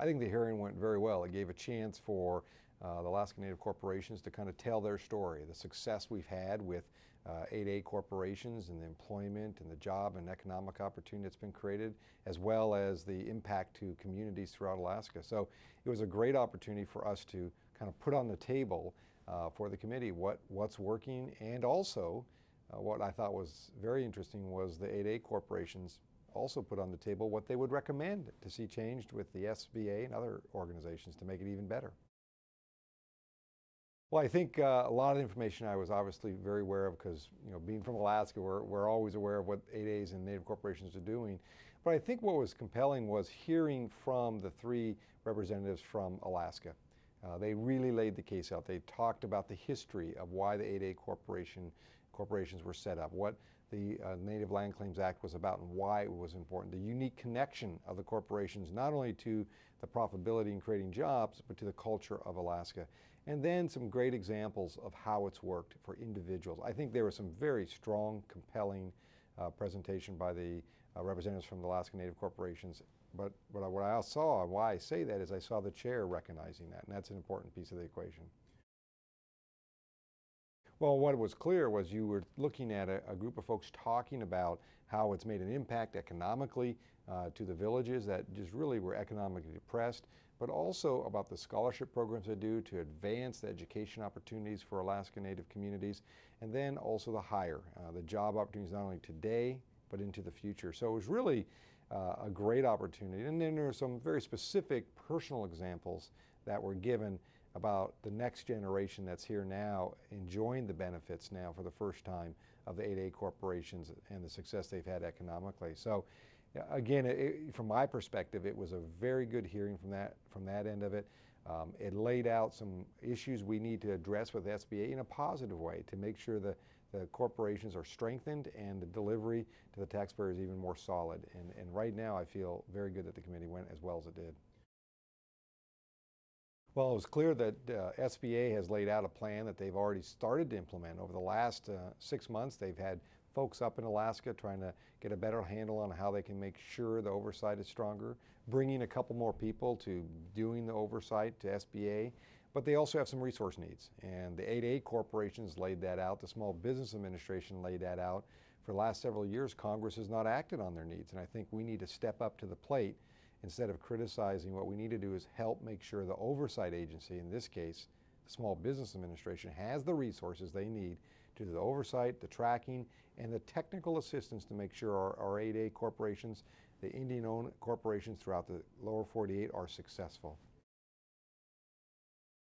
I think the hearing went very well. It gave a chance for the Alaska Native corporations to kind of tell their story, the success we've had with 8A corporations and the employment and the job and economic opportunity that's been created, as well as the impact to communities throughout Alaska. So it was a great opportunity for us to kind of put on the table for the committee what's working, and also what I thought was very interesting was the 8A corporations also put on the table what they would recommend to see changed with the SBA and other organizations to make it even better. Well, I think a lot of the information I was obviously very aware of because, being from Alaska, we're always aware of what 8As and Native corporations are doing. But I think what was compelling was hearing from the three representatives from Alaska. They really laid the case out. They talked about the history of why the 8A corporations were set up, what the Native Land Claims Act was about and why it was important, the unique connection of the corporations not only to the profitability in creating jobs, but to the culture of Alaska. And then some great examples of how it's worked for individuals. I think there was some very strong, compelling presentation by the representatives from the Alaska Native corporations. But what I saw, and why I say that, is I saw the chair recognizing that, and that's an important piece of the equation. Well, what was clear was you were looking at a group of folks talking about how it's made an impact economically to the villages that just really were economically depressed, but also about the scholarship programs they do to advance the education opportunities for Alaska Native communities, and then also the job opportunities not only today, but into the future. So it was really a great opportunity. And then there are some very specific personal examples that were given about the next generation that's here now enjoying the benefits now for the first time of the 8A corporations and the success they've had economically. So again, from my perspective, it was a very good hearing from that end of it. It laid out some issues we need to address with SBA in a positive way to make sure the corporations are strengthened and the delivery to the taxpayer is even more solid. And right now I feel very good that the committee went as well as it did. Well, it was clear that SBA has laid out a plan that they've already started to implement. Over the last 6 months, they've had folks up in Alaska trying to get a better handle on how they can make sure the oversight is stronger, bringing a couple more people to doing the oversight to SBA. But they also have some resource needs, and the 8A corporations laid that out. The Small Business Administration laid that out. For the last several years, Congress has not acted on their needs, and I think we need to step up to the plate. Instead of criticizing, what we need to do is help make sure the oversight agency, in this case, the Small Business Administration, has the resources they need to do the oversight, the tracking, and the technical assistance to make sure our 8A corporations, the Indian-owned corporations throughout the lower 48, are successful.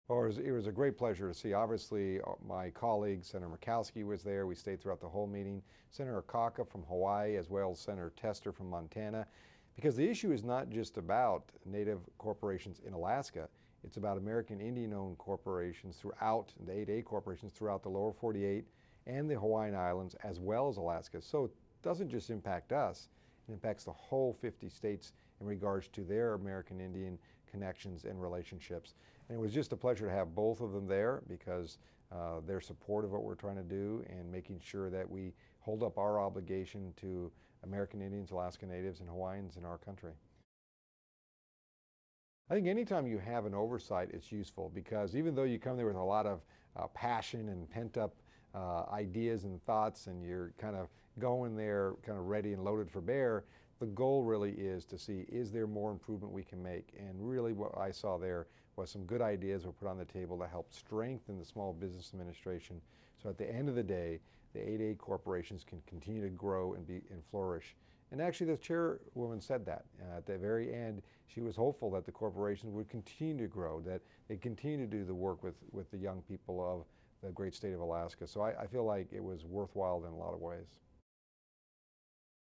Well, it was a great pleasure to see. Obviously, my colleague, Senator Murkowski, was there. We stayed throughout the whole meeting. Senator Kitka from Hawaii, as well as Senator Tester from Montana. Because the issue is not just about Native corporations in Alaska, it's about American Indian-owned corporations throughout, the 8A corporations throughout the lower 48 and the Hawaiian Islands, as well as Alaska. So it doesn't just impact us, it impacts the whole 50 states in regards to their American Indian connections and relationships. And it was just a pleasure to have both of them there because they're supportive of what we're trying to do and making sure that we hold up our obligation to American Indians, Alaska Natives, and Hawaiians in our country. I think anytime you have an oversight, it's useful because even though you come there with a lot of passion and pent-up ideas and thoughts, and you're kind of going there kind of ready and loaded for bear, the goal really is to see, is there more improvement we can make? And really what I saw there was some good ideas were put on the table to help strengthen the Small Business Administration. So at the end of the day, the 8A corporations can continue to grow and flourish. And actually the chairwoman said that at the very end. She was hopeful that the corporations would continue to grow, that they continue to do the work with the young people of the great state of Alaska. So I feel like it was worthwhile in a lot of ways.